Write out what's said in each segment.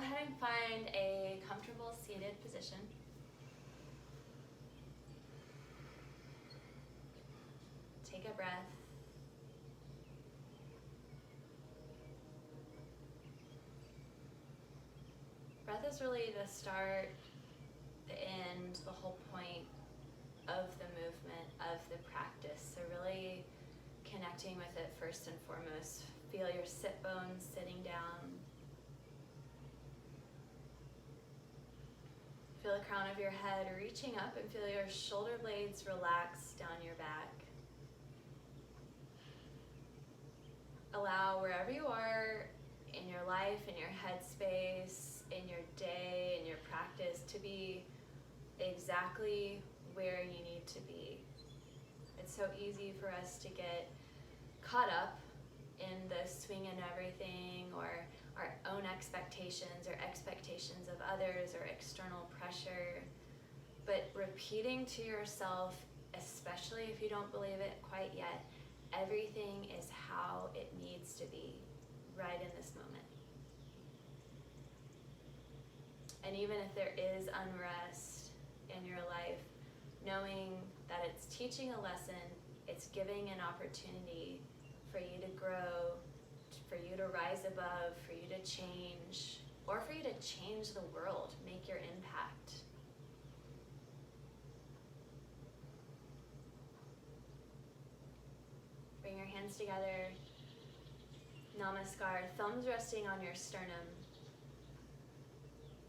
ahead and find a comfortable seated position. Take a breath. Breath is really the start, the end, the whole point of the movement, of the practice. So really connecting with it first and foremost. Feel your sit bones sitting down. Feel the crown of your head reaching up and feel your shoulder blades relax down your back. Allow wherever you are in your life, in your headspace, in your day, in your practice to be exactly where you need to be. It's so easy for us to get caught up in the swing and everything, or our own expectations or expectations of others or external pressure. But repeating to yourself, especially if you don't believe it quite yet, everything is how it needs to be right in this moment. And even if there is unrest in your life, knowing that it's teaching a lesson, it's giving an opportunity for you to grow, for you to rise above, for you to change, or for you to change the world, make your impact. Bring your hands together. Namaskar, thumbs resting on your sternum.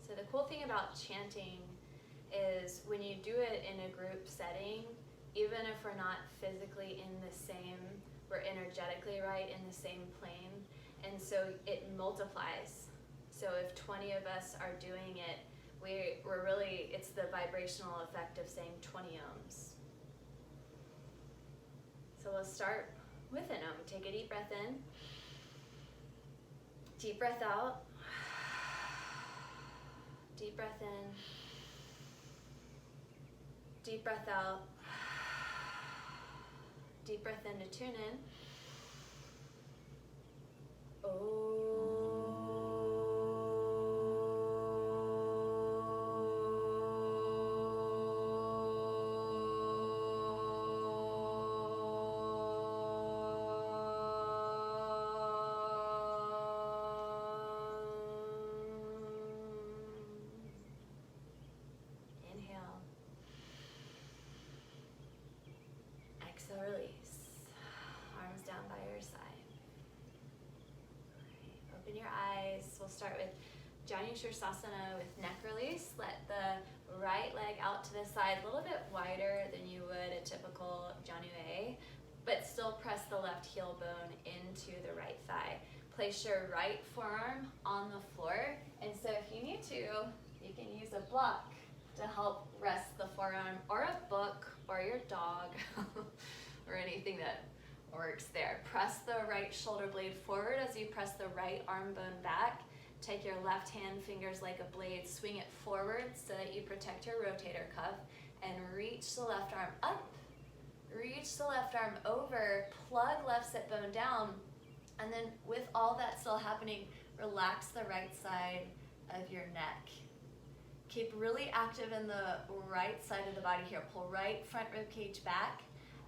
So the cool thing about chanting is when you do it in a group setting, even if we're not physically in the same, we're energetically right in the same plane, and so it multiplies. So if 20 of us are doing it, we're really, it's the vibrational effect of saying 20 ohms. So we'll start with an ohm. Take a deep breath in. Deep breath out. Deep breath in. Deep breath out. Deep breath in to tune in. Inhale. Exhale, release. Arms down by your side. Right. Open your eyes. We'll start with Janu Shirsasana with neck release. Let the right leg out to the side, a little bit wider than you would a typical Janu A, but still press the left heel bone into the right thigh. Place your right forearm on the floor, and so if you need to, you can use a block to help rest the forearm, or a book, or your dog, or anything that works there. Press the right shoulder blade forward as you press the right arm bone back. Take your left hand fingers like a blade, swing it forward so that you protect your rotator cuff, and reach the left arm up, reach the left arm over, plug left sit bone down, and then with all that still happening, relax the right side of your neck. Keep really active in the right side of the body here. Pull right front rib cage back.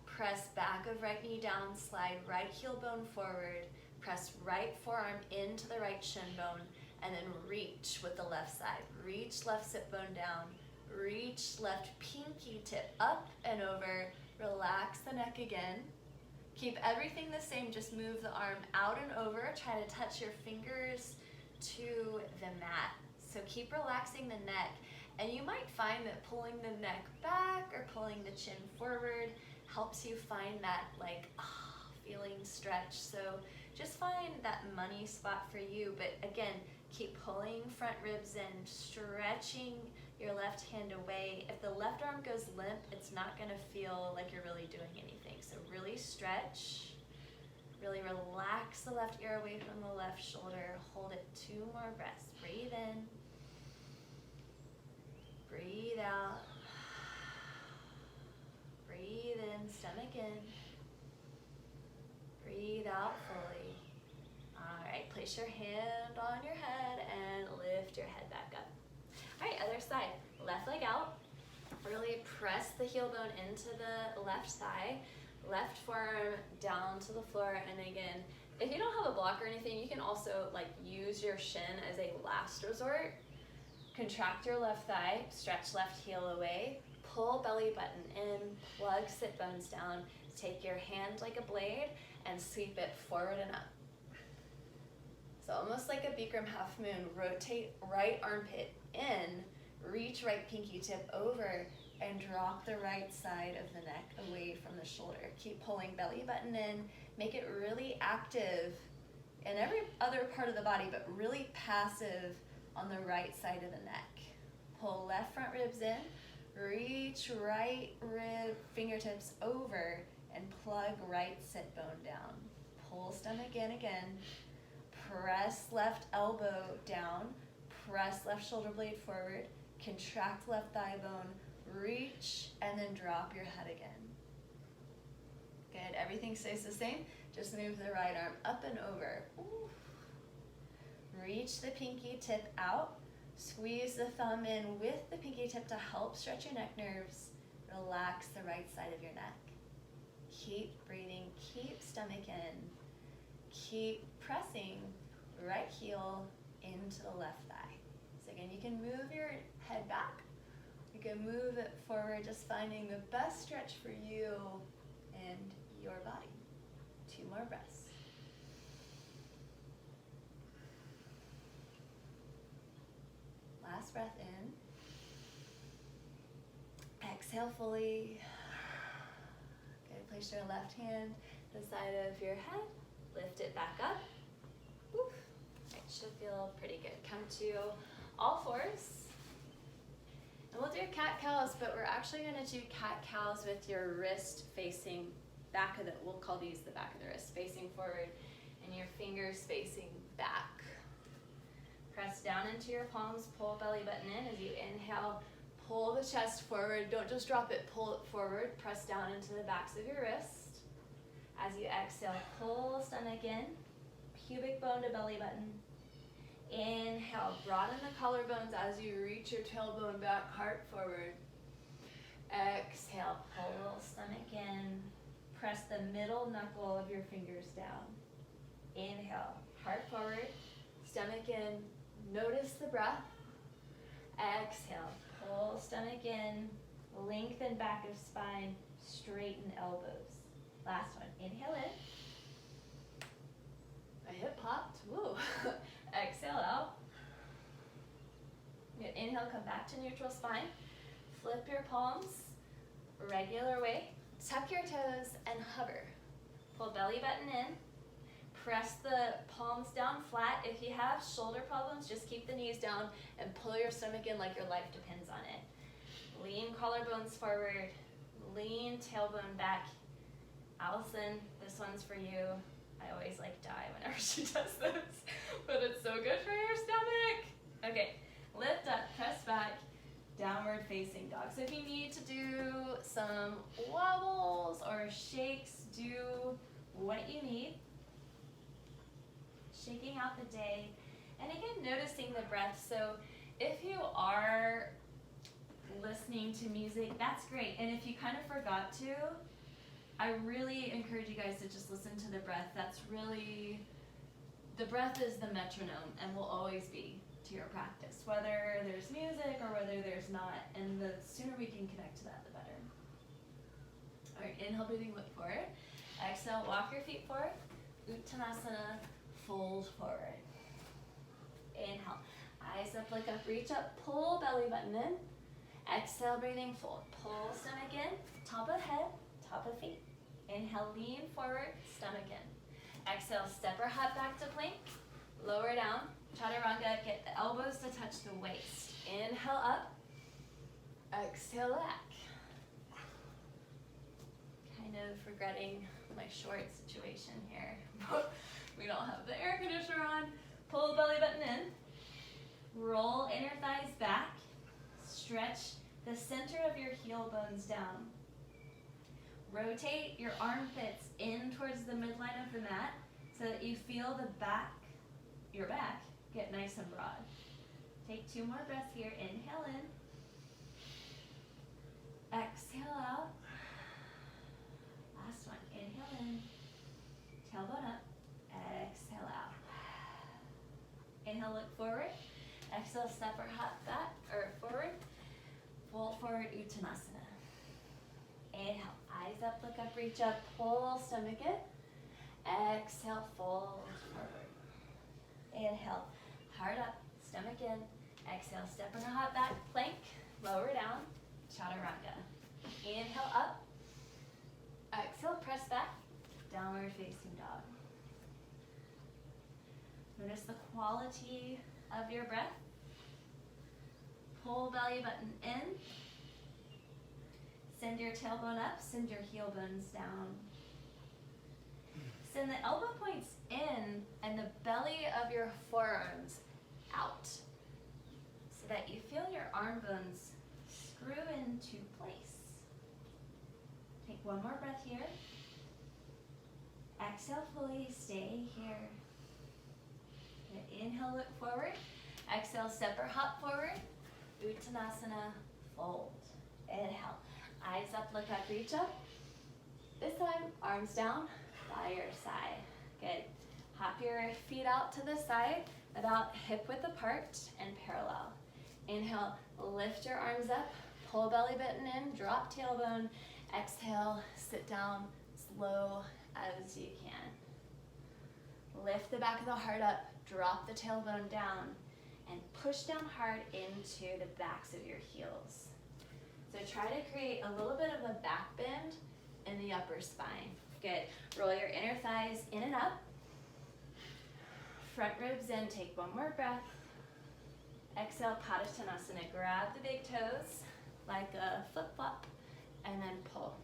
Press back of right knee down. Slide right heel bone forward. Press right forearm into the right shin bone. And then reach with the left side. Reach left sit bone down. Reach left pinky tip up and over. Relax the neck again. Keep everything the same. Just move the arm out and over. Try to touch your fingers to the mat. So keep relaxing the neck, and you might find that pulling the neck back or pulling the chin forward helps you find that feeling stretch. So just find that money spot for you, but again, keep pulling front ribs in, stretching your left hand away. If the left arm goes limp, it's not gonna feel like you're really doing anything. So really stretch. Really relax the left ear away from the left shoulder. Hold it 2 more breaths. Breathe in. Breathe out. Breathe in, stomach in. Breathe out fully. All right, place your hand on your head and lift lift your head back up. All right, other side. Left leg out. Really press the heel bone into the left thigh. Left forearm down to the floor. And again, if you don't have a block or anything, you can also like use your shin as a last resort. Contract your left thigh, stretch left heel away, pull belly button in, plug sit bones down, take your hand like a blade and sweep it forward and up. So almost like a Bikram half moon, rotate right armpit in, reach right pinky tip over, and drop the right side of the neck away from the shoulder. Keep pulling belly button in, make it really active in every other part of the body, but really passive on the right side of the neck. Pull left front ribs in, reach right rib fingertips over, and plug right sit bone down. Pull stomach in again, press left elbow down, press left shoulder blade forward, contract left thigh bone, reach, and then drop your head again. Good, everything stays the same. Just move the right arm up and over. Ooh. Reach the pinky tip out. Squeeze the thumb in with the pinky tip to help stretch your neck nerves. Relax the right side of your neck. Keep breathing, keep stomach in. Keep pressing right heel into the left thigh. So again, you can move your head back. You can move it forward, just finding the best stretch for you and your body. 2 more breaths. Last breath in. Exhale fully. Good, place your left hand to the side of your head. Lift it back up. Woo. It should feel pretty good. Come to all fours. And we'll do cat-cows, but we're actually going to do cat-cows with your wrist facing back of the, we'll call these the back of the wrist, facing forward, and your fingers facing back. Press down into your palms, pull belly button in. As you inhale, pull the chest forward. Don't just drop it, pull it forward. Press down into the backs of your wrist. As you exhale, pull stomach in, pubic bone to belly button. Inhale, broaden the collarbones as you reach your tailbone back, heart forward. Exhale, pull stomach in. Press the middle knuckle of your fingers down. Inhale, heart forward, stomach in. Notice the breath. Exhale, pull stomach in, lengthen back of spine, straighten elbows. Last one, inhale in. My hip popped, woo. Exhale out. Good, inhale, come back to neutral spine. Flip your palms, regular way. Tuck your toes and hover. Pull belly button in. Press the palms down flat. If you have shoulder problems, just keep the knees down and pull your stomach in like your life depends on it. Lean collarbones forward. Lean tailbone back. Allison, this one's for you. I always like die whenever she does this, but it's so good for your stomach. Okay, lift up, press back, downward facing dog. So if you need to do some wobbles or shakes, do what you need. Shaking out the day. And again, noticing the breath. So if you are listening to music, that's great. And if you kind of forgot to, I really encourage you guys to just listen to the breath. That's really, the breath is the metronome and will always be to your practice, whether there's music or whether there's not. And the sooner we can connect to that, the better. All right, inhale, breathing, look forward. Exhale, walk your feet forward. Uttanasana, fold forward. Inhale, eyes up, look up, reach up, pull belly button in. Exhale, breathing, fold. Pull stomach in, top of head, top of feet. Inhale, lean forward, stomach in. Exhale, step or hop back to plank. Lower down, chaturanga, get the elbows to touch the waist. Inhale up, exhale back. Kind of regretting my short situation here. We don't have the air conditioner on. Pull the belly button in. Roll inner thighs back. Stretch the center of your heel bones down. Rotate your armpits in towards the midline of the mat so that you feel the back, your back, get nice and broad. Take 2 more breaths here. Inhale in. Exhale out. Last one. Inhale in. Tailbone up. Exhale out. Inhale, look forward. Exhale, step or hop back or forward. Fold forward, Uttanasana. Inhale, eyes up, look up, reach up, pull stomach in. Exhale, fold forward. Inhale, heart up, stomach in. Exhale, step or hop back, plank, lower down, chaturanga. Inhale up. Exhale, press back, downward facing dog. Notice the quality of your breath. Pull belly button in. Send your tailbone up, send your heel bones down. Send the elbow points in and the belly of your forearms out so that you feel your arm bones screw into place. Take 1 more breath here. Exhale fully, stay here. Inhale, look forward. Exhale, step or hop forward. Uttanasana, fold. Inhale, eyes up, look up, reach up. This time, arms down by your side. Good. Hop your feet out to the side, about hip width apart and parallel. Inhale, lift your arms up, pull belly button in, drop tailbone. Exhale, sit down, slow as you can. Lift the back of the heart up, drop the tailbone down, and push down hard into the backs of your heels. So try to create a little bit of a back bend in the upper spine. Good. Roll your inner thighs in and up. Front ribs in, take 1 more breath. Exhale, Padasvanasana. Grab the big toes like a flip-flop and then pull.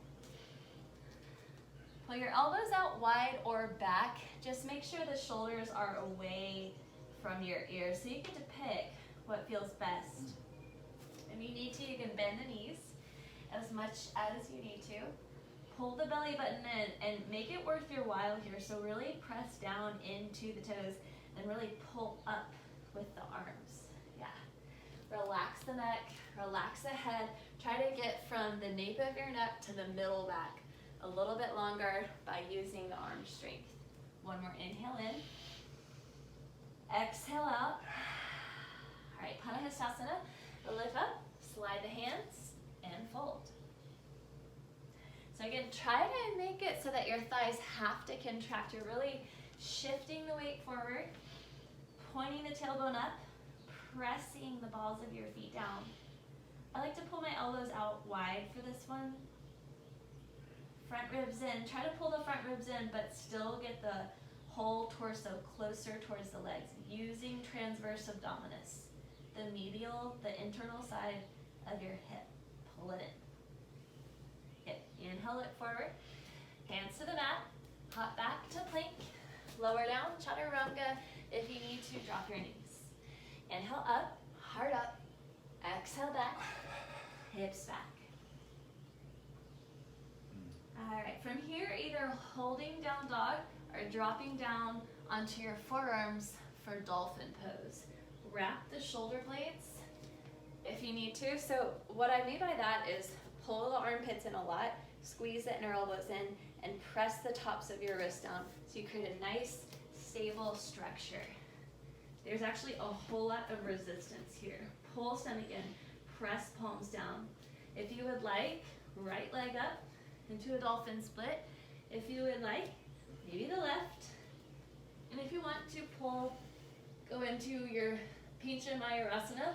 Pull your elbows out wide or back. Just make sure the shoulders are away from your ears so you get to pick what feels best. If you need to, you can bend the knees as much as you need to. Pull the belly button in and make it worth your while here. So really press down into the toes and really pull up with the arms. Yeah. Relax the neck, relax the head. Try to get from the nape of your neck to the middle back a little bit longer by using the arm strength. 1 more inhale in. Exhale out. All right, Padahastasana. Lift up, slide the hands, and fold. So again, try to make it so that your thighs have to contract. You're really shifting the weight forward, pointing the tailbone up, pressing the balls of your feet down. I like to pull my elbows out wide for this one. Front ribs in. Try to pull the front ribs in, but still get the whole torso closer towards the legs, using transverse abdominis, the medial, the internal side of your hip. Pull it in. Good. Inhale, look forward. Hands to the mat. Hop back to plank. Lower down, chaturanga. If you need to, drop your knees. Inhale up, heart up. Exhale back, hips back. All right, from here, either holding down dog or dropping down onto your forearms for dolphin pose. Wrap the shoulder blades if you need to. So what I mean by that is pull the armpits in a lot, squeeze the inner elbows in, and press the tops of your wrists down so you create a nice, stable structure. There's actually a whole lot of resistance here. Pull stomach in, press palms down. If you would like, right leg up into a dolphin split. If you would like, maybe the left. And if you want to pull, go into your Pincha Mayurasana,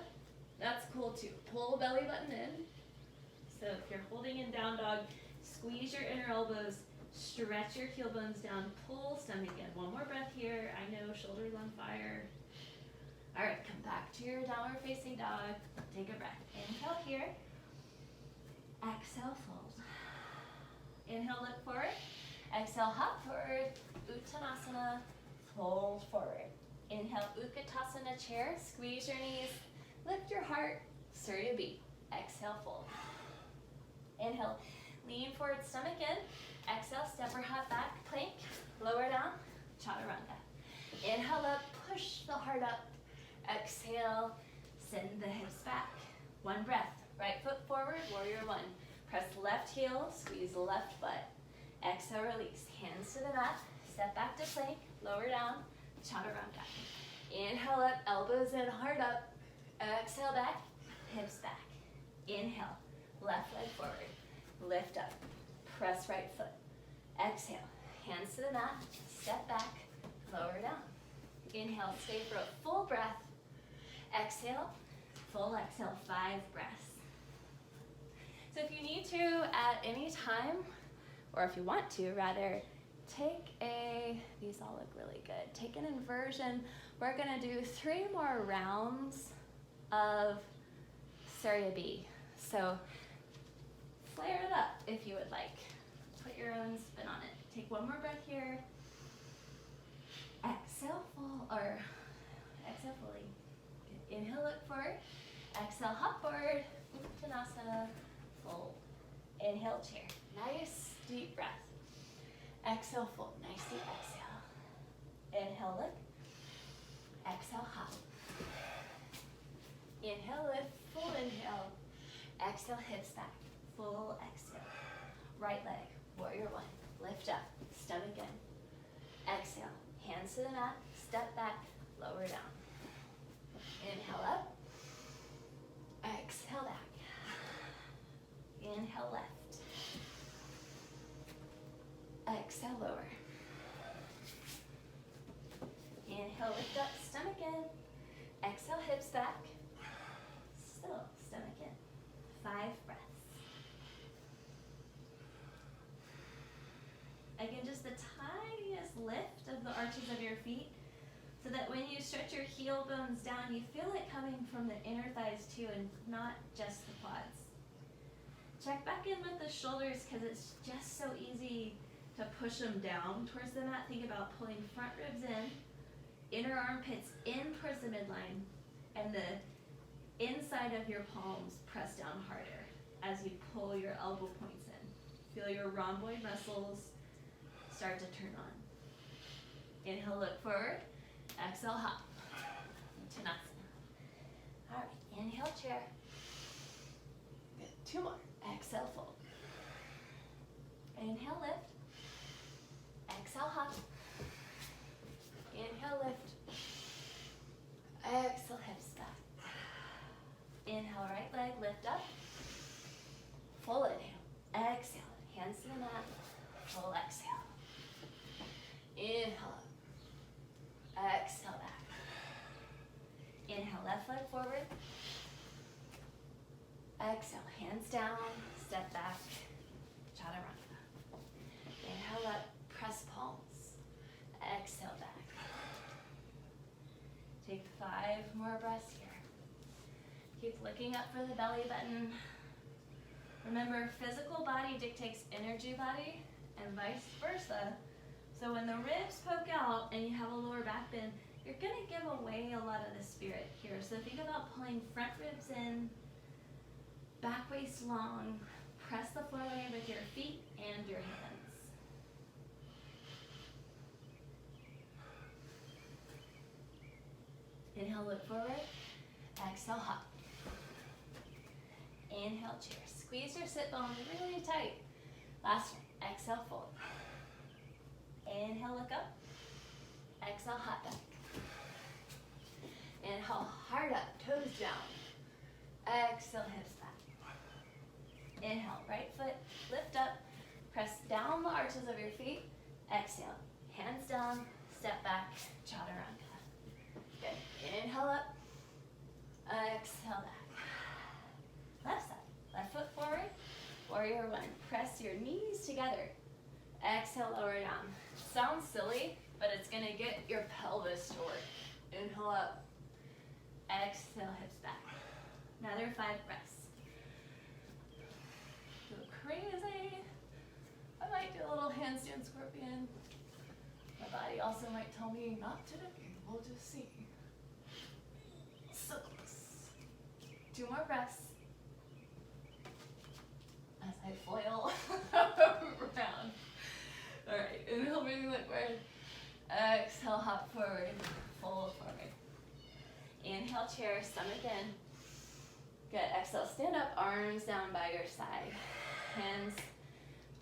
that's cool too. Pull belly button in. So if you're holding in down dog, squeeze your inner elbows, stretch your heel bones down, pull stomach in. 1 more breath here. I know, shoulders on fire. All right, come back to your downward facing dog. Take a breath. Inhale here. Exhale, fold. Inhale, look forward. Exhale, hop forward. Uttanasana, fold forward. Inhale, Utkatasana chair. Squeeze your knees. Lift your heart. Surya B. Exhale, fold. Inhale, lean forward, stomach in. Exhale, step or hop back, plank. Lower down, chaturanga. Inhale up, push the heart up. Exhale, One breath. Right foot forward, warrior one. Press left heel, squeeze left butt. Exhale, release. Hands to the mat. Step back to plank, lower down, chaturanga. Inhale up, elbows in, heart up. Exhale back, hips back. Inhale, left leg forward. Lift up, press right foot. Exhale, hands to the mat, step back, lower down. Inhale, stay for a full breath. Exhale, full exhale, 5 breaths. So if you need to at any time, or if you want to rather, these all look really good. Take an inversion. We're gonna do 3 more rounds of Surya B. So flare it up if you would like. Put your own spin on it. Take one more breath here. Exhale fully. Inhale, look forward. Exhale, hop forward. Uttanasana, fold. Inhale, chair. Nice deep breath. Exhale, fold. Nice deep exhale. Inhale, lift. Exhale, hop. Inhale, lift. Full inhale. Exhale, hips back. Full exhale. Right leg, warrior one. Lift up, stomach in. Exhale, hands to the mat. Step back, lower down. Inhale up. Exhale back. Inhale left. Exhale lower. Inhale, lift up, stomach in. Exhale, hips back. Still, stomach in. 5 breaths. Again, just the tiniest lift of the arches of your feet, so that when you stretch your heel bones down, you feel it coming from the inner thighs too, and not just the quads. Check back in with the shoulders, because it's just so easy to push them down towards the mat. Think about pulling front ribs in, inner armpits in towards the midline, and the inside of your palms press down harder as you pull your elbow points in. Feel your rhomboid muscles start to turn on. Inhale, look forward. Exhale, hop. Uttanasana. All right, inhale, chair. Good. 2 more. Exhale, fold. Inhale, lift. Exhale, hop. Inhale, lift. Exhale, hips back. Inhale, right leg, lift up. Full inhale. Exhale, hands to the mat. Full exhale. Inhale up. Exhale back. Inhale, left leg forward. Exhale, hands down, step back, chaturanga. Inhale up, press palms. Exhale back. Take 5 more breaths here. Keep looking up for the belly button. Remember, physical body dictates energy body, and vice versa. So when the ribs poke out and you have a lower back bend, you're gonna give away a lot of the spirit here. So think about pulling front ribs in, back waist long, press the floor area with your feet and your hands. Inhale, look forward. Exhale, hop. Inhale, chair. Squeeze your sit bone really tight. Last one. Exhale, fold. Inhale, look up. Exhale, hop back. Inhale, heart up, toes down. Exhale, hips back. Inhale, right foot, lift up. Press down the arches of your feet. Exhale, hands down, step back, chaturanga. Good. Inhale up. Exhale back. Left side. Left foot forward. Warrior one. Press your knees together. Exhale, lower down. Sounds silly, but it's gonna get your pelvis to work. Inhale up. Exhale, hips back. Another 5 breaths. Go crazy. I might do a little handstand scorpion. My body also might tell me not to. We'll just see. So close. 2 more breaths. As I flail around. All right, inhale, breathing liquid. Exhale, hop forward, fold forward. Inhale, chair, stomach in. Good, exhale, stand up, arms down by your side. Hands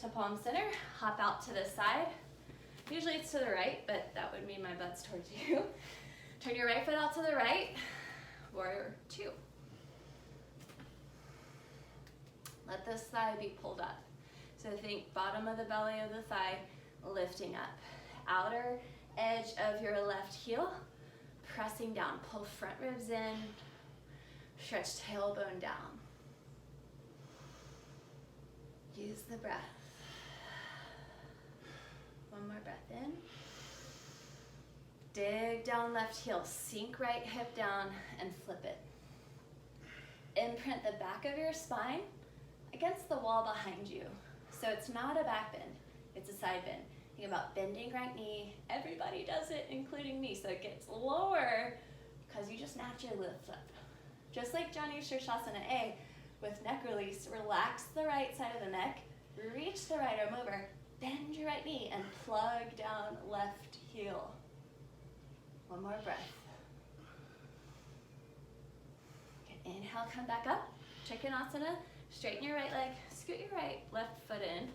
to palm center, hop out to the side. Usually it's to the right, but that would mean my butt's towards you. Turn your right foot out to the right, warrior two. Let this thigh be pulled up. So think bottom of the belly of the thigh lifting up. Outer edge of your left heel, pressing down. Pull front ribs in, stretch tailbone down. Use the breath. One more breath in. Dig down left heel, sink right hip down and flip it. Imprint the back of your spine against the wall behind you. So it's not a back bend, it's a side bend. Think about bending right knee. Everybody does it, including me. So it gets lower because you just naturally lift up. Just like Janu Shirshasana A with neck release, relax the right side of the neck, reach the right arm over, bend your right knee and plug down left heel. One more breath. Okay, inhale, come back up. Trikonasana, straighten your right leg, scoot your left foot in,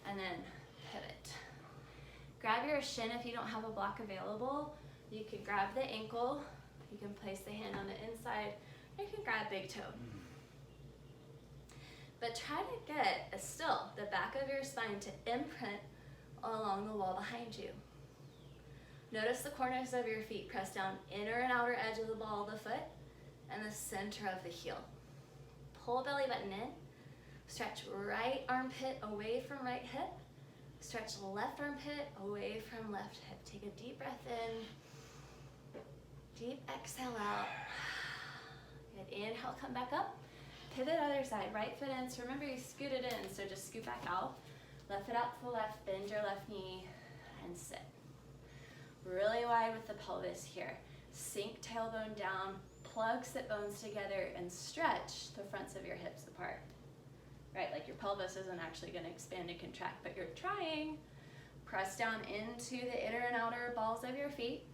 and then pivot. Grab your shin if you don't have a block available. You can grab the ankle, you can place the hand on the inside, or you can grab big toe. But try to get still the back of your spine to imprint along the wall behind you. Notice the corners of your feet press down, inner and outer edge of the ball of the foot, and the center of the heel. Pull belly button in, stretch right armpit away from right hip, stretch left armpit away from left hip. Take a deep breath in, deep exhale out. Good, inhale, come back up. Pivot other side, right foot in. So remember you scooted in, so just scoot back out. Left foot out to the left, bend your left knee, and sit. Really wide with the pelvis here. Sink tailbone down, plug sit bones together, and stretch the fronts of your hips apart. Right, like your pelvis isn't actually gonna expand and contract, but you're trying. Press down into the inner and outer balls of your feet.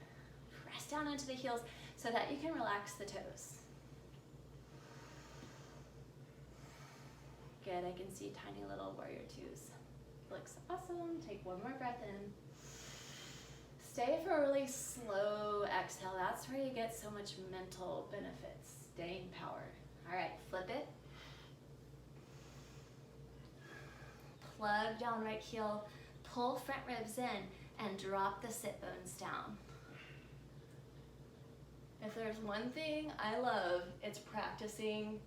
Press down into the heels so that you can relax the toes. Good, I can see tiny little warrior twos. Looks awesome. Take one more breath in. Stay for a really slow exhale. That's where you get so much mental benefits. Staying power. All right, flip it. Plug down right heel, pull front ribs in, and drop the sit bones down. If there's one thing I love, it's practicing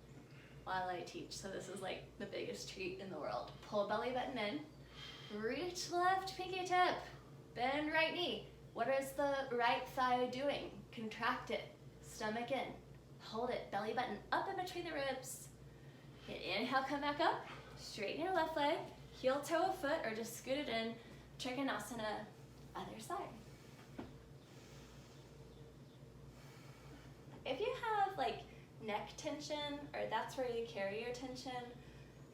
while I teach. So this is like the biggest treat in the world. Pull belly button in, reach left pinky tip, bend right knee. What is the right thigh doing? Contract it, stomach in, hold it, belly button up in between the ribs. Okay, inhale, come back up, straighten your left leg, heel toe a foot, or just scoot it in, Trikonasana, other side. If you have like neck tension, or that's where you carry your tension,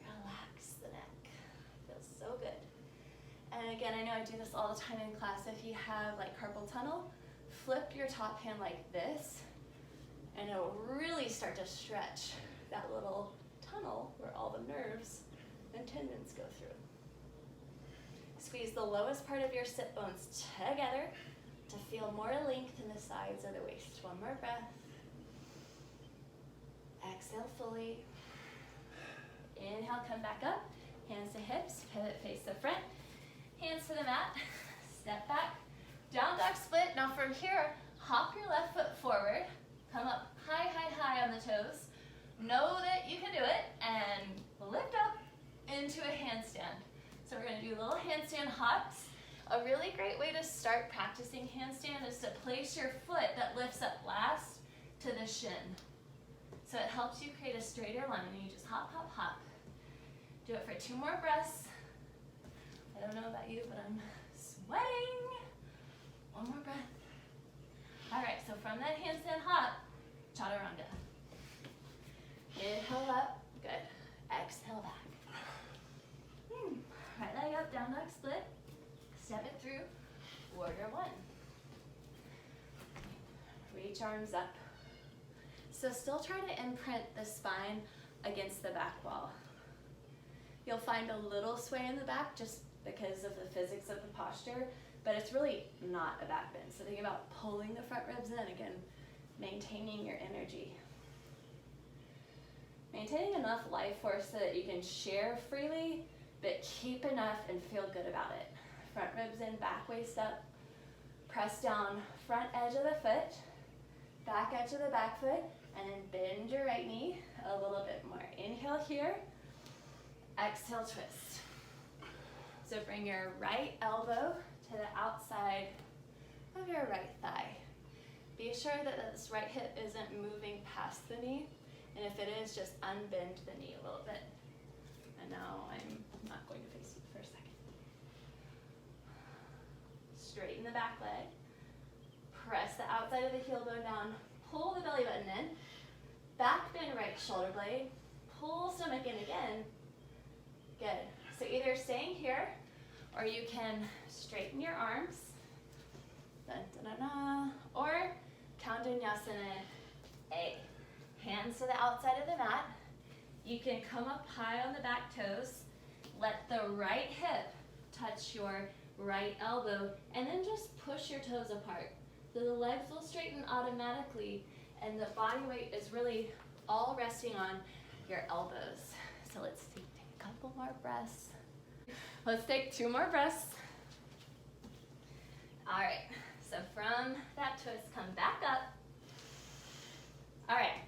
relax the neck. Feels so good. And again, I know I do this all the time in class. If you have like carpal tunnel, flip your top hand like this, and it'll really start to stretch that little tunnel where all the nerves and tendons go through. Squeeze the lowest part of your sit bones together to feel more length in the sides of the waist. One more breath. Exhale fully. Inhale, come back up. Hands to hips, pivot face to front. Hands to the mat, step back. Down dog split. Now from here, hop your left foot forward. Come up high, high, high on the toes. Know that you can do it, and lift up into a handstand. So we're gonna do little handstand hops. A really great way to start practicing handstand is to place your foot that lifts up last to the shin. So it helps you create a straighter line, and you just hop, hop, hop. Do it for 2 more breaths. I don't know about you, but I'm sweating. 1 more breath. All right, so from that handstand hop, chaturanga. Inhale up, good. Exhale back. Right leg up, down dog split. Step it through, warrior 1. Reach arms up. So still try to imprint the spine against the back wall. You'll find a little sway in the back just because of the physics of the posture, but it's really not a back bend. So think about pulling the front ribs in, again, maintaining your energy. Maintaining enough life force so that you can share freely, but keep enough and feel good about it. Front ribs in, back waist up. Press down front edge of the foot, back edge of the back foot, and then bend your right knee a little bit more. Inhale here, exhale, twist. So bring your right elbow to the outside of your right thigh. Be sure that this right hip isn't moving past the knee, and if it is, just unbend the knee a little bit. And now I'm not going to face you for a second. Straighten the back leg. Press the outside of the heel bone down. Pull the belly button in. Back bend right shoulder blade. Pull stomach in again. Good. So either staying here, or you can straighten your arms. Dun, dun, dun, dun. Or Kaundinyasana A. Hands to the outside of the mat. You can come up high on the back toes. Let the right hip touch your right elbow, and then just push your toes apart. So the legs will straighten automatically, and the body weight is really all resting on your elbows. So let's take a couple more breaths. Let's take 2 more breaths. All right, so from that twist, come back up. All right,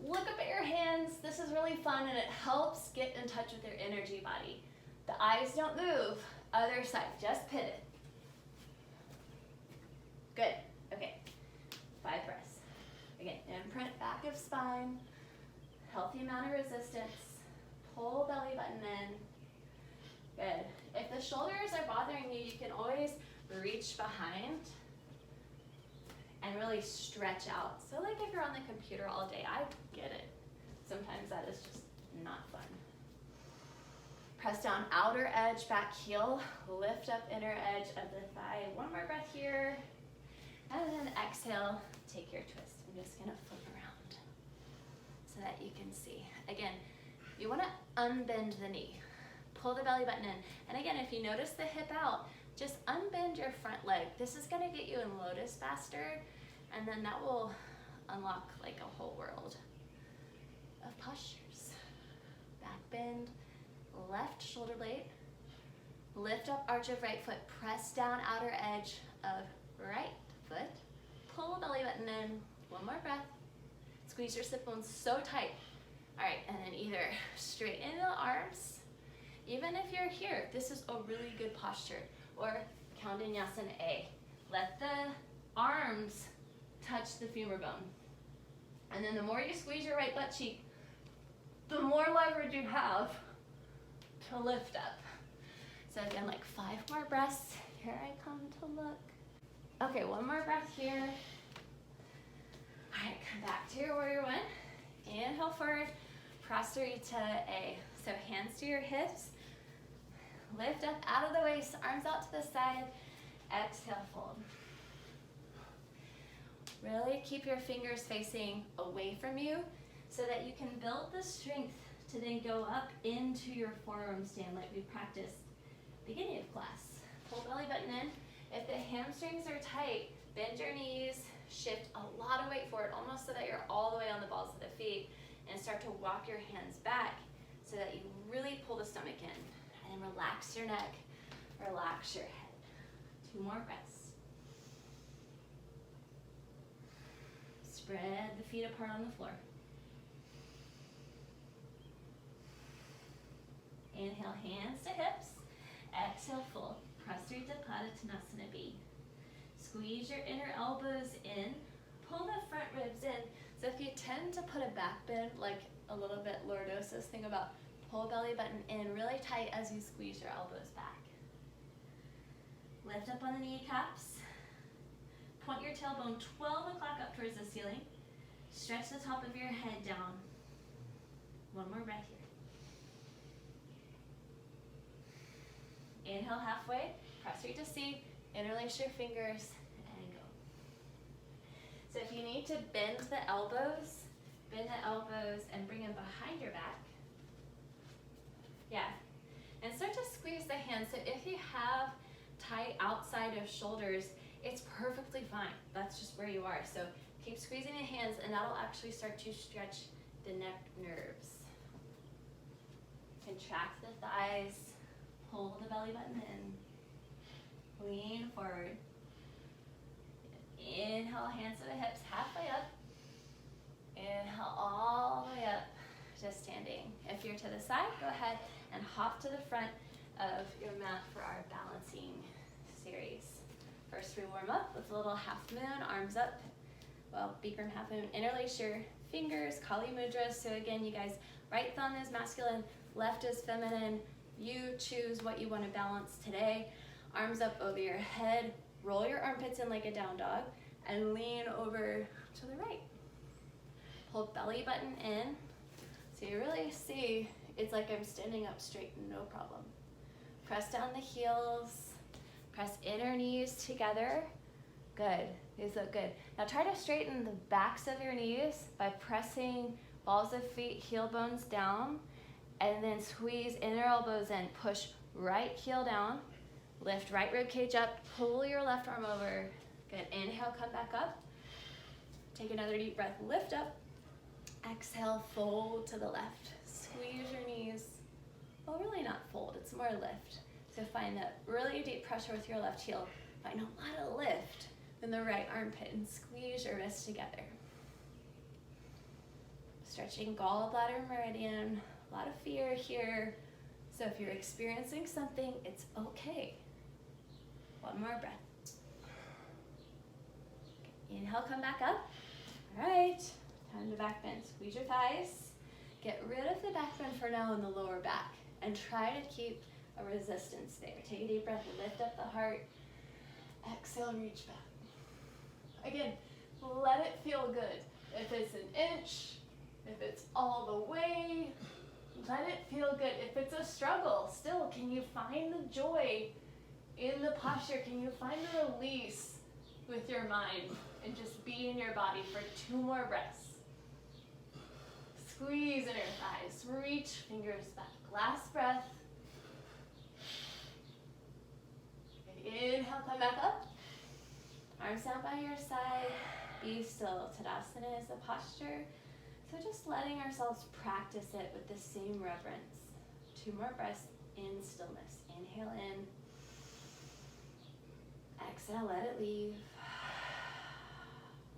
look up at your hands. This is really fun, and it helps get in touch with your energy body. The eyes don't move. Other side, just pivot. Good, okay. 5 breaths. Again, imprint back of spine, healthy amount of resistance, pull belly button in. Good. If the shoulders are bothering you, you can always reach behind and really stretch out. So like if you're on the computer all day, I get it. Sometimes that is just not fun. Press down outer edge, back heel, lift up inner edge of the thigh. 1 more breath here. And then exhale, take your twist. I'm just gonna flip around so that you can see. Again, you wanna unbend the knee. Pull the belly button in. And again, if you notice the hip out, just unbend your front leg. This is gonna get you in Lotus faster, and then that will unlock like a whole world of postures. Back bend. Left shoulder blade, lift up arch of right foot, press down outer edge of right foot, pull belly button in, 1 more breath, squeeze your sit bones so tight. All right, and then either straighten the arms, even if you're here, this is a really good posture, or Kaundinyasana A. Let the arms touch the femur bone. And then the more you squeeze your right butt cheek, the more leverage you have to lift up. So again, like 5 more breaths. Here I come to look. Okay, 1 more breath here. All right, come back to your warrior 1. Inhale forward, Prasarita A. So hands to your hips. Lift up out of the waist, arms out to the side. Exhale, fold. Really keep your fingers facing away from you so that you can build the strength to then go up into your forearm stand like we practiced beginning of class. Pull belly button in. If the hamstrings are tight, bend your knees, shift a lot of weight forward, almost so that you're all the way on the balls of the feet, and start to walk your hands back so that you really pull the stomach in. And then relax your neck, relax your head. 2 more breaths. Spread the feet apart on the floor. Inhale, hands to hips. Exhale, fold. Prasarita Padottanasana B. Squeeze your inner elbows in. Pull the front ribs in. So if you tend to put a back bend, like a little bit lordosis, think about pull belly button in really tight as you squeeze your elbows back. Lift up on the kneecaps. Point your tailbone 12 o'clock up towards the ceiling. Stretch the top of your head down. 1 more breath here. Inhale halfway, Prasarita C, interlace your fingers, and go. So if you need to bend the elbows, Bend the elbows and bring them behind your back. Yeah. And start to squeeze the hands. So if you have tight outside of shoulders, it's perfectly fine. That's just where you are. So keep squeezing the hands, and that'll actually start to stretch the neck nerves. Contract the thighs, pull the belly button in, lean forward. Inhale, hands to the hips, halfway up. Inhale all the way up, just standing. If you're to the side, go ahead and hop to the front of your mat for our balancing series. First, we warm up with a little half moon, arms up. Well, Bikram half moon. Interlace your fingers, Kali Mudra. So again, you guys, right thumb is masculine, left is feminine. You choose what you want to balance today. Arms up over your head. Roll your armpits in like a down dog and lean over to the right. Pull belly button in. So you really see it's like I'm standing up straight, no problem. Press down the heels. Press inner knees together. Good. These look good. Now try to straighten the backs of your knees by pressing balls of feet, heel bones down, and then squeeze inner elbows in. Push right heel down. Lift right rib cage up. Pull your left arm over. Good. Inhale, come back up. Take another deep breath. Lift up. Exhale, fold to the left. Squeeze your knees. Well, really not fold. It's more lift. So find that really deep pressure with your left heel. Find a lot of lift in the right armpit and squeeze your wrists together. Stretching gallbladder meridian. A lot of fear here. So if you're experiencing something, it's okay. One more breath. Inhale, come back up. All right, time to back bend. Squeeze your thighs. Get rid of the back bend for now in the lower back and try to keep a resistance there. Take a deep breath, lift up the heart. Exhale, reach back. Again, let it feel good. If it's an inch, if it's all the way, let it feel good. If it's a struggle, still, can you find the joy in the posture? Can you find the release with your mind and just be in your body for 2 more breaths? Squeeze inner thighs, reach fingers back. Last breath. Inhale, come back up. Arms down by your side. Be still. Tadasana is the posture. So just letting ourselves practice it with the same reverence. 2 more breaths in stillness. Inhale in. Exhale, let it leave.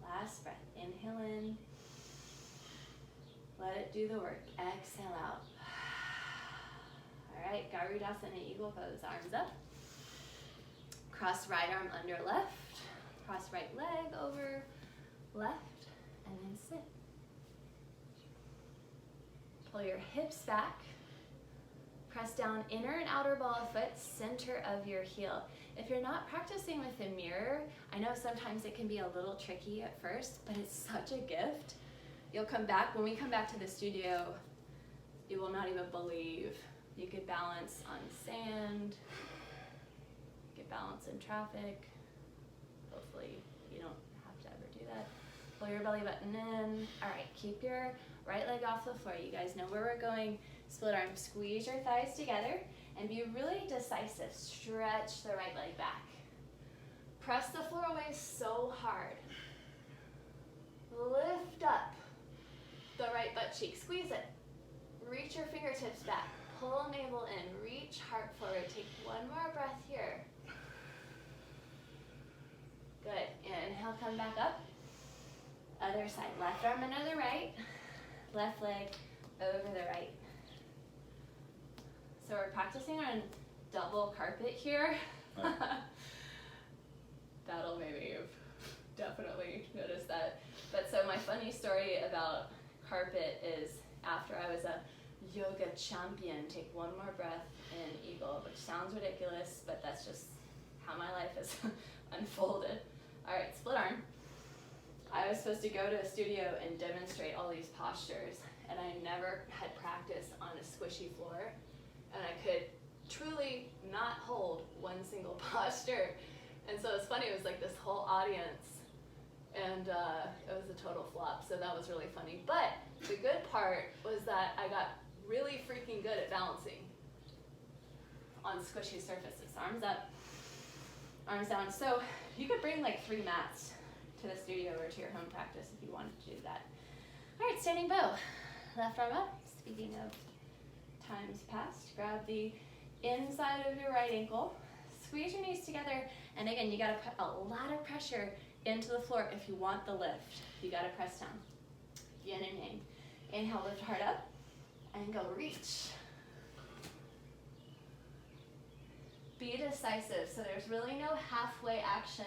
Last breath. Inhale in. Let it do the work. Exhale out. All right, Garudasana, eagle pose. Arms up. Cross right arm under left. Cross right leg over left. And then sit. Pull your hips back. Press down inner and outer ball of foot, center of your heel. If you're not practicing with a mirror, I know sometimes it can be a little tricky at first, but it's such a gift. You'll come back, when we come back to the studio, you will not even believe. You could balance on sand, you could balance in traffic. Hopefully you don't have to ever do that. Pull your belly button in. All right, keep your right leg off the floor. You guys know where we're going. Split arm, squeeze your thighs together and be really decisive. Stretch the right leg back. Press the floor away so hard. Lift up the right butt cheek. Squeeze it. Reach your fingertips back. Pull navel in. Reach heart forward. Take 1 more breath here. Good. Inhale, come back up. Other side. Left arm under the right. Left leg over the right. So we're practicing on double carpet here. That'll maybe you've definitely noticed that. But so my funny story about carpet is after I was a yoga champion, take 1 more breath in eagle, which sounds ridiculous, but that's just how my life has unfolded. All right, split arm. I was supposed to go to a studio and demonstrate all these postures, and I never had practiced on a squishy floor, and I could truly not hold one single posture. And so it's funny, it was like this whole audience And it was a total flop, so that was really funny. But the good part was that I got really freaking good at balancing on squishy surfaces. Arms up, arms down. So you could bring like 3 mats to the studio or to your home practice if you wanted to do that. All right, standing bow. Left arm up. Speaking of times past, grab the inside of your right ankle. Squeeze your knees together. And again, you gotta put a lot of pressure into the floor if you want the lift. You gotta press down. Yin and yang. Inhale, lift hard up, and go reach. Be decisive. So there's really no halfway action.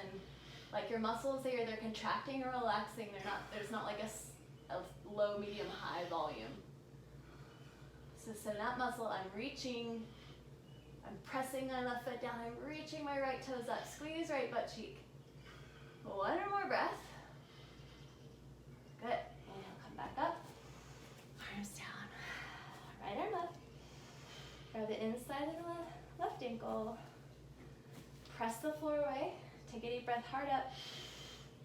Like your muscles, they're either contracting or relaxing. There's not like a low, medium, high volume. So that muscle, I'm reaching, I'm pressing my left foot down, I'm reaching my right toes up, squeeze right butt cheek. 1 or more breath. Good. Inhale, come back up. Arms down. Right arm up. Grab the inside of the left ankle. Press the floor away. Take a deep breath, hard up,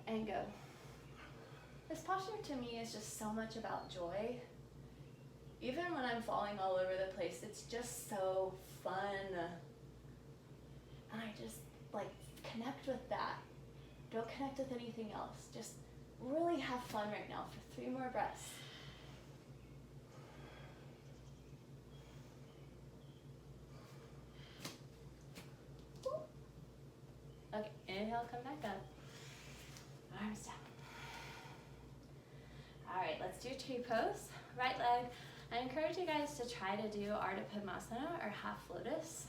and go. This posture to me is just so much about joy. Even when I'm falling all over the place, it's just so fun. And I just like connect with that. Don't connect with anything else. Just really have fun right now for 3 more breaths. Okay, inhale, come back up. Arms down. All right, let's do tree pose. Right leg. I encourage you guys to try to do Ardha Padmasana or half lotus.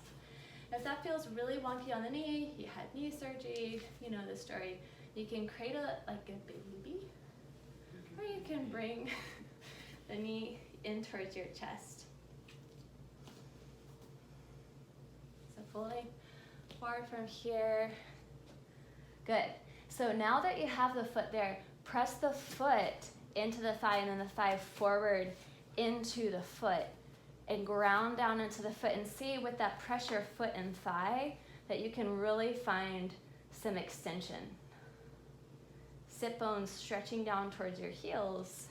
If that feels really wonky on the knee, you had knee surgery, you know the story, you can cradle it like a baby, or you can bring the knee in towards your chest. So folding forward from here. Good. So now that you have the foot there, press the foot into the thigh and then the thigh forward into the foot and ground down into the foot, and see with that pressure foot and thigh that you can really find some extension. Sit bones stretching down towards your heels.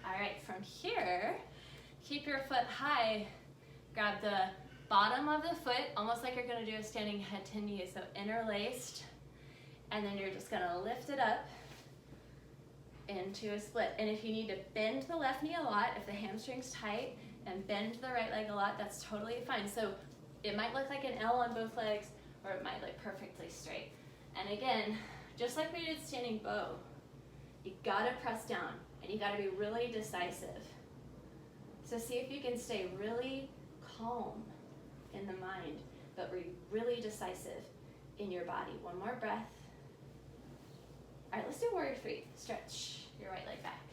All right, from here, keep your foot high. Grab the bottom of the foot, almost like you're gonna do a standing head to knee, so interlaced, and then you're just gonna lift it up into a split. And if you need to bend the left knee a lot, if the hamstring's tight, and bend the right leg a lot, that's totally fine. So it might look like an L on both legs, or it might look perfectly straight. And again, just like we did standing bow, you gotta press down, and you gotta be really decisive. So see if you can stay really calm in the mind, but really decisive in your body. 1 more breath. All right, let's do warrior 3. Stretch your right leg back.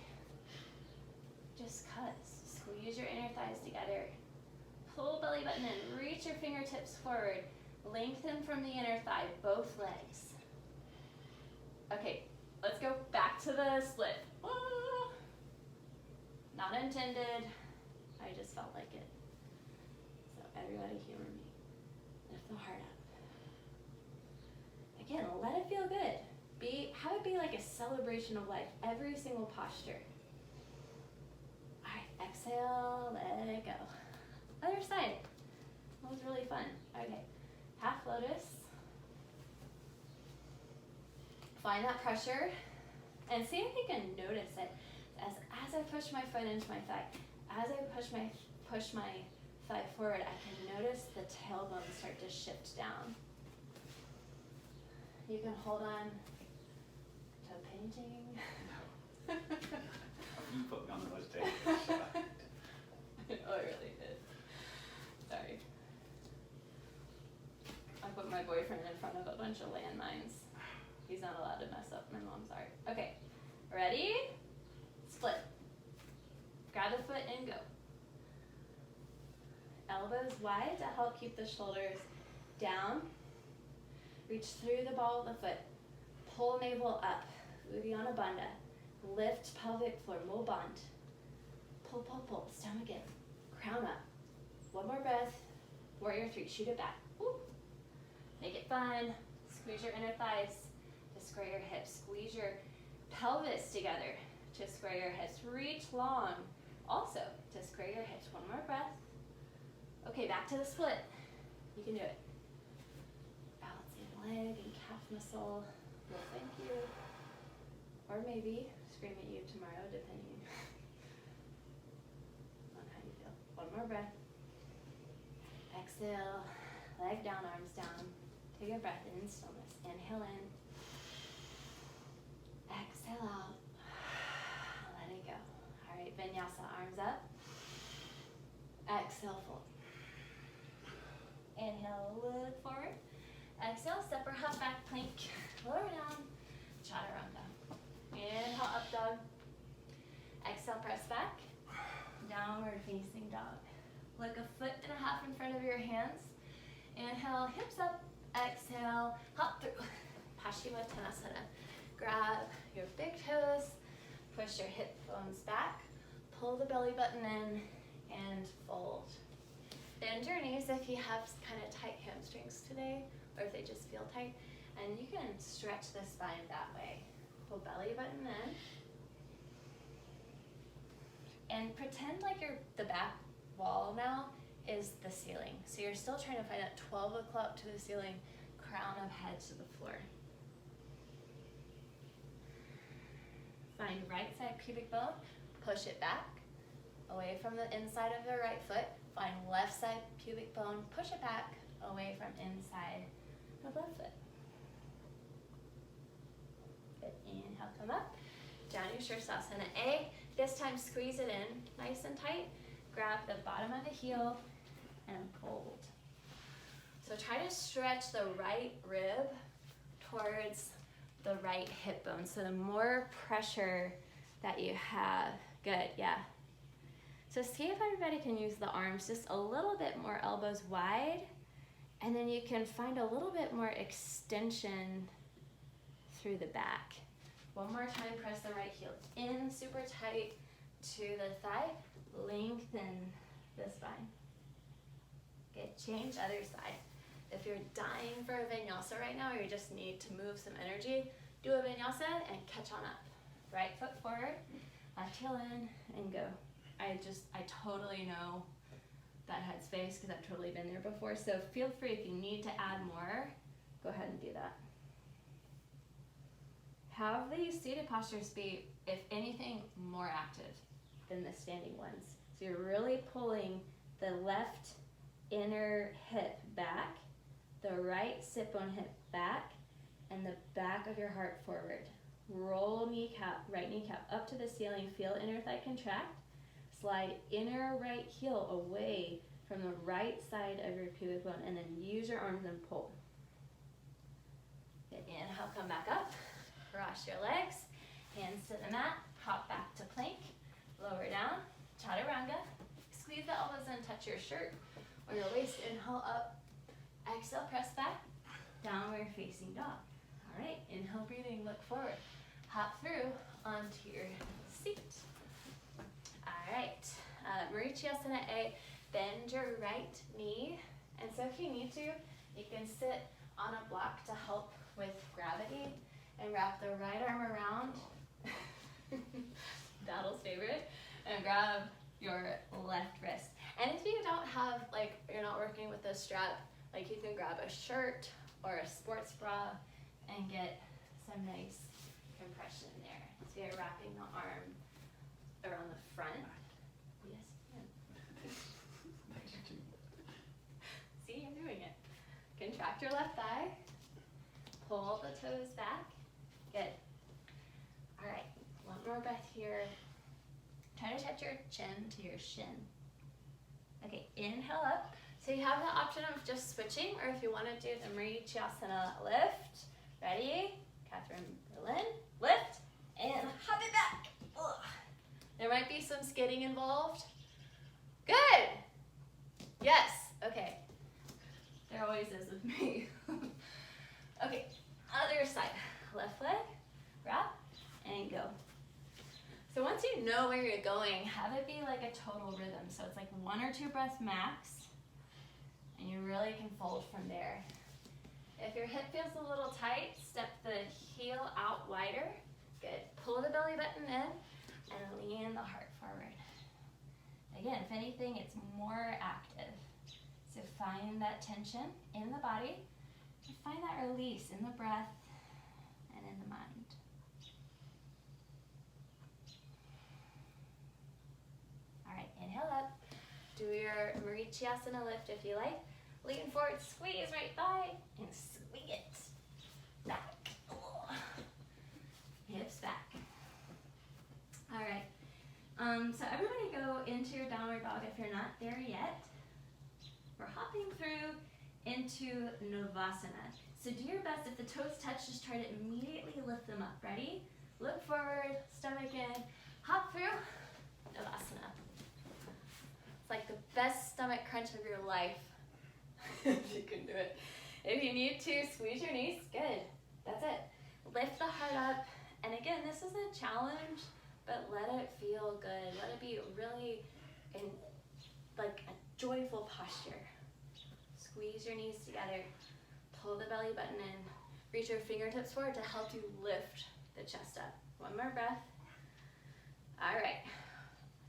Just cuz. Squeeze your inner thighs together. Pull belly button in. Reach your fingertips forward. Lengthen from the inner thigh, both legs. Okay, let's go back to the split. Whoa. Not intended. I just felt like it. So everybody humor me. Lift the heart up. Again, let it feel good. Have it be like a celebration of life, every single posture. All right, exhale, let it go. Other side. That was really fun. Okay, half lotus. Find that pressure and see if you can notice it. As I push my foot into my thigh, as I push my thigh forward, I can notice the tailbone start to shift down. You can hold on to a painting. No. You put me on the most dangerous side. Oh, I really did. Sorry. I put my boyfriend in front of a bunch of landmines. He's not allowed to mess up my mom's art. Okay, ready? Split. Grab the foot and go. Elbows wide to help keep the shoulders down. Reach through the ball of the foot. Pull navel up. Uddiyana Bandha. Lift pelvic floor. Mo Bandh. Pull, pull, pull. Stomach in. Crown up. 1 more breath. Warrior 3. Shoot it back. Woo. Make it fun. Squeeze your inner thighs to square your hips. Squeeze your pelvis together to square your hips. Reach long also to square your hips. One more breath. Okay, back to the split. You can do it. Balancing leg and calf muscle will thank you. Or maybe scream at you tomorrow, depending on how you feel. One more breath. Exhale, leg down, arms down. Take a breath in stillness. Inhale in. Exhale out. Let it go. All right, vinyasa, arms up. Exhale, fold. Inhale, look forward. Exhale, step or hop back, plank. Lower down, chaturanga. Inhale, up dog. Exhale, press back. Downward facing dog. Look 1.5 feet in front of your hands. Inhale, hips up. Exhale, hop through. Paschimottanasana. Grab your big toes. Push your hip bones back. Pull the belly button in and fold. Bend your knees if you have kind of tight hamstrings today, or if they just feel tight. And you can stretch the spine that way. Pull belly button in. And pretend like the back wall now is the ceiling. So you're still trying to find that 12 o'clock to the ceiling, crown of head to the floor. Find right side pubic bone, push it back, away from the inside of the right foot. Find left side pubic bone, push it back, away from inside the left foot. Good, inhale, come up. Janushirasana A. This time squeeze it in, nice and tight. Grab the bottom of the heel and fold. So try to stretch the right rib towards the right hip bone. So the more pressure that you have, good, yeah. So see if everybody can use the arms just a little bit more elbows wide, and then you can find a little bit more extension through the back. One more time, press the right heel in super tight to the thigh. Lengthen the spine. Good, change other side. If you're dying for a vinyasa right now, or you just need to move some energy, do a vinyasa and catch on up. Right foot forward, left heel in, and go. I totally know that headspace because I've totally been there before. So feel free, if you need to add more, go ahead and do that. Have these seated postures be, if anything, more active than the standing ones. So you're really pulling the left inner hip back, the right sit bone hip back, and the back of your heart forward. Roll kneecap, right kneecap up to the ceiling, feel inner thigh contract. Slide inner right heel away from the right side of your pubic bone, and then use your arms and pull. Good, inhale, come back up. Cross your legs, hands to the mat, hop back to plank, lower down, chaturanga. Squeeze the elbows in, touch your shirt or your waist. Inhale up, exhale, press back, downward facing dog. All right, inhale, breathing, look forward. Hop through onto your seat. All right, Marichyasana A, bend your right knee. And so if you need to, you can sit on a block to help with gravity and wrap the right arm around, Battle's favorite, and grab your left wrist. And if you don't have, like, you're not working with a strap, like you can grab a shirt or a sports bra and get some nice compression there. So you're wrapping the arm around the front. Yes, you can. See, you're doing it. Contract your left thigh. Pull the toes back. Good. All right, one more breath here. Try to touch your chin to your shin. Okay, inhale up. So you have the option of just switching, or if you want to do the Marichyasana lift. Ready? Catherine Berlin. Lift and hop it back. Ugh. There might be some skidding involved. Good. Yes. Okay. There always is with me. Okay, other side. Left leg, wrap, and go. So once you know where you're going, have it be like a total rhythm. So it's like 1 or 2 breaths max, and you really can fold from there. If your hip feels a little tight, step the heel pull the belly button in and lean the heart forward. Again, if anything, it's more active. So find that tension in the body, and find that release in the breath and in the mind. All right, inhale up. Do your Marichyasana lift if you like. Lean forward, squeeze right thigh, and swing it back. Hips back. All right. So everybody go into your downward dog if you're not there yet. We're hopping through into Navasana. So do your best, if the toes touch, just try to immediately lift them up. Ready? Look forward, stomach in, hop through, Navasana. It's like the best stomach crunch of your life. If you can do it. If you need to, squeeze your knees, good. That's it. Lift the heart up. And again, this is a challenge, but let it feel good. Let it be really in like a joyful posture. Squeeze your knees together. Pull the belly button in. Reach your fingertips forward to help you lift the chest up. One more breath. All right.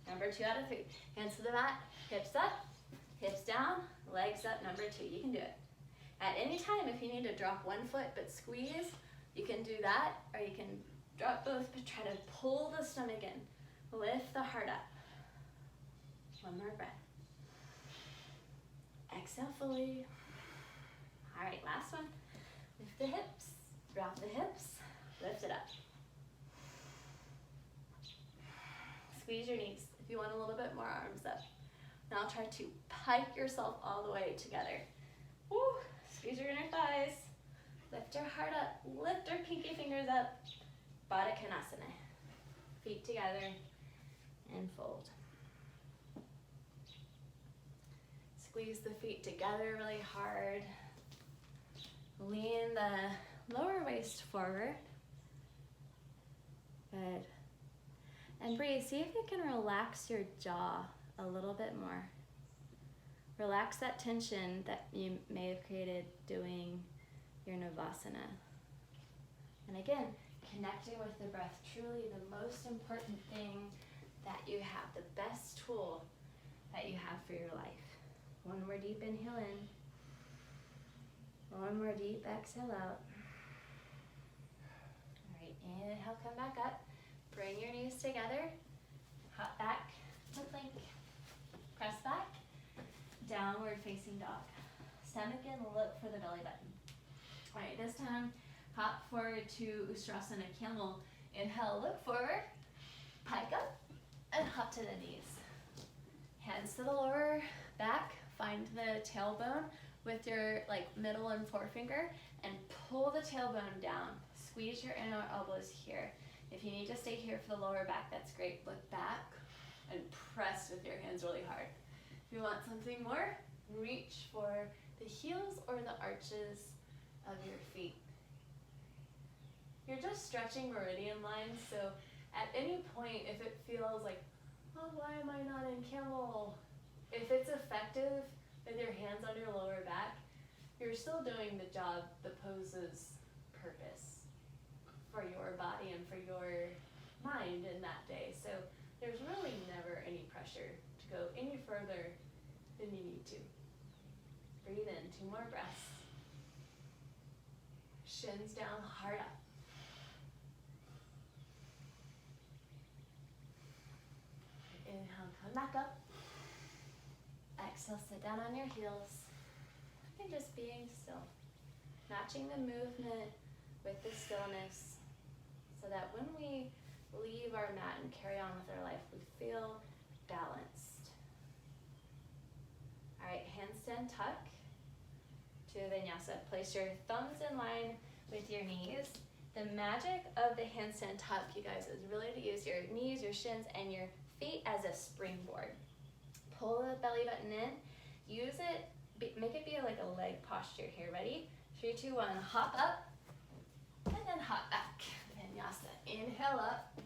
Number 2 out of 3. Hands to the mat, hips up, hips down, legs up. Number 2, you can do it. At any time, if you need to drop one foot but squeeze, you can do that, or you can drop both but try to pull the stomach in. Lift the heart up. One more breath. Exhale fully. All right, last one. Lift the hips, drop the hips, lift it up. Squeeze your knees if you want a little bit more arms up. Now try to pike yourself all the way together. Woo. Squeeze your inner thighs. Lift your heart up. Lift your pinky fingers up. Baddha Konasana. Feet together and fold. Squeeze the feet together really hard. Lean the lower waist forward. Good. And breathe. See if you can relax your jaw a little bit more. Relax that tension that you may have created doing your Navasana. And again, connecting with the breath, truly the most important thing that you have, the best tool that you have for your life. One more deep inhale in. One more deep exhale out. All right, inhale, come back up. Bring your knees together. Hop back to plank. Press back. Downward facing dog. Stomach in, look for the belly button. All right, this time, hop forward to Ustrasana Camel. Inhale, look forward. Pike up and hop to the knees. Hands to the lower back. Find the tailbone with your middle and forefinger and pull the tailbone down. Squeeze your inner elbows here. If you need to stay here for the lower back, that's great. Look back and press with your hands really hard. If you want something more, reach for the heels or the arches of your feet. You're just stretching meridian lines, so at any point, if it feels like, oh, why am I not in camel? If it's effective with your hands on your lower back, you're still doing the job, the pose's purpose for your body and for your mind in that day. So there's really never any pressure to go any further than you need to. Breathe in, 2 more breaths. Shins down, heart up. Inhale, come back up. Exhale, sit down on your heels. And just being still. Matching the movement with the stillness so that when we leave our mat and carry on with our life, we feel balanced. All right, handstand tuck to vinyasa. Place your thumbs in line with your knees. The magic of the handstand tuck, you guys, is really to use your knees, your shins, and your feet as a springboard. Pull the belly button in. Use it, make it be like a leg posture here. Ready? 3, 2, 1. Hop up and then hop back. Vinyasa. Inhale up.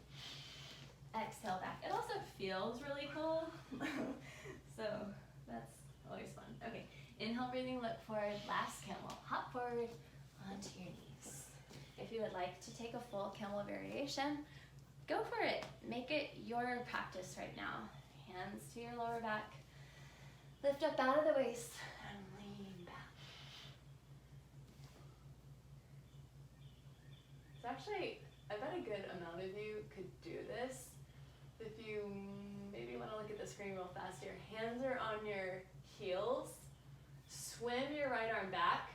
Exhale back. It also feels really cool. So that's always fun. Okay. Inhale, breathing, look forward. Last camel. Hop forward onto your knees. If you would like to take a full camel variation, go for it. Make it your practice right now. Hands to your lower back. Lift up out of the waist and lean back. So actually, I bet a good amount of you could do this. If you maybe want to look at the screen real fast, your hands are on your heels. Swim your right arm back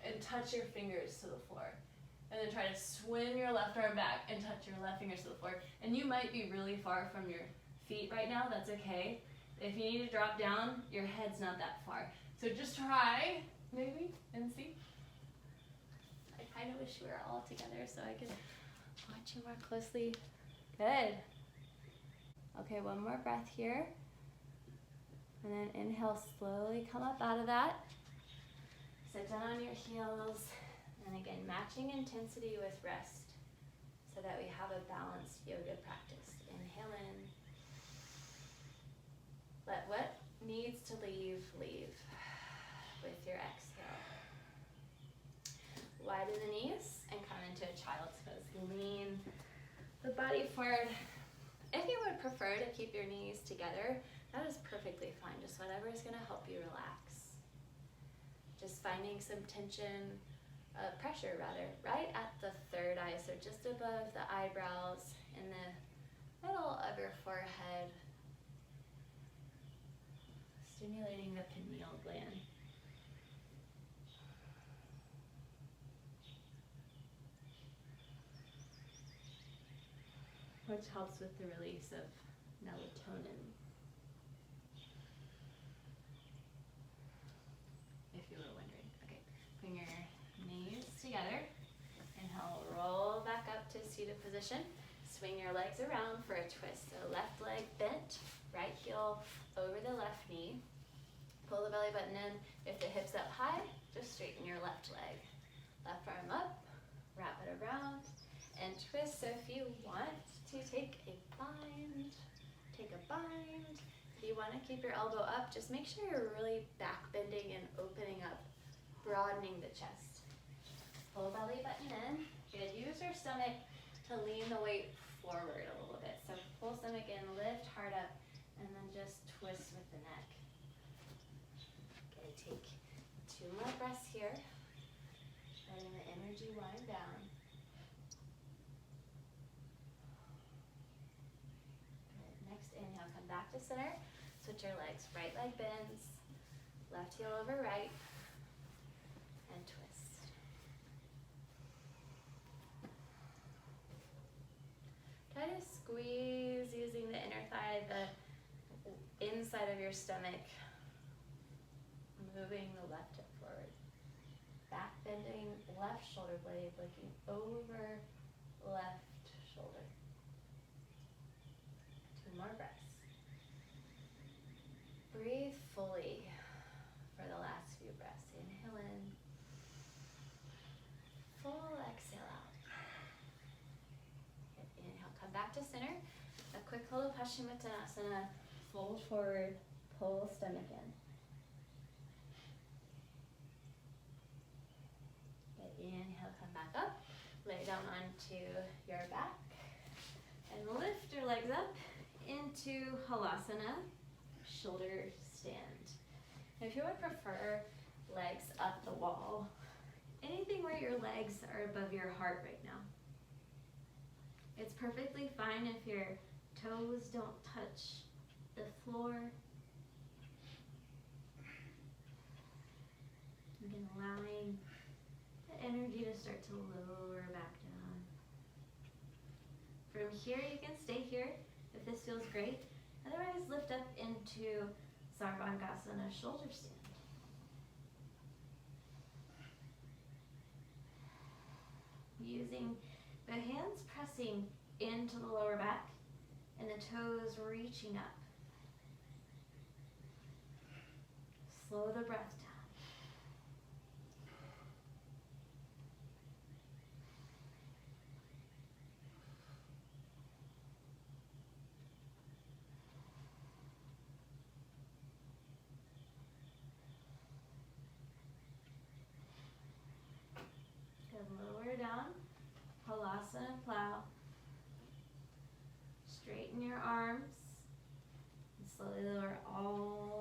and touch your fingers to the floor. And then try to swim your left arm back and touch your left fingers to the floor. And you might be really far from your feet right now, that's okay. If you need to drop down, your head's not that far. So just try, maybe, and see. I kind of wish we were all together so I could watch you more closely. Good. Okay, one more breath here. And then inhale, slowly come up out of that. Sit down on your heels. And again, matching intensity with rest so that we have a balanced yoga practice. Inhale in. Let what needs to leave, leave with your exhale. Widen the knees and come into a child's pose. Lean the body forward. If you would prefer to keep your knees together, that is perfectly fine. Just whatever is going to help you relax. Just finding some tension, pressure rather, right at the third eye, so just above the eyebrows in the middle of your forehead, stimulating the pineal gland. Which helps with the release of melatonin. If you were wondering. Okay, bring your knees together. Inhale, roll back up to seated position. Swing your legs around for a twist. So left leg bent, right heel over the left knee. Pull the belly button in. If the hips up high, just straighten your left leg. Left arm up, wrap it around, and twist. So if you want to take a bind, take a bind. If you want to keep your elbow up, just make sure you're really back bending and opening up, broadening the chest. Pull belly button in. Good. Use your stomach to lean the weight forward a little bit. So pull stomach in, lift heart up, and then just twist with the neck. Okay, take 2 more breaths here. Letting the energy wind down. Good. Next inhale, come back to center. Switch your legs. Right leg bends, left heel over right, and twist. Try to squeeze using the inner thigh, the inside of your stomach, moving the left hip forward. Back bending, left shoulder blade looking over left shoulder. 2 more breaths. Breathe fully for the last few breaths. Inhale in. Full exhale out. Inhale, come back to center. A quick little Paschimottanasana. Fold forward, pull stomach in. Good. Inhale, come back up. Lay down onto your back. And lift your legs up into Halasana, shoulder stand. If you would prefer legs up the wall, anything where your legs are above your heart right now. It's perfectly fine if your toes don't touch the floor. Again, allowing the energy to start to lower back down. From here, you can stay here if this feels great. Otherwise, lift up into Sarvangasana, shoulder stand. Using the hands pressing into the lower back and the toes reaching up. Slow the breath down. Good. Lower down, Halasana, plow. Straighten your arms. And slowly lower all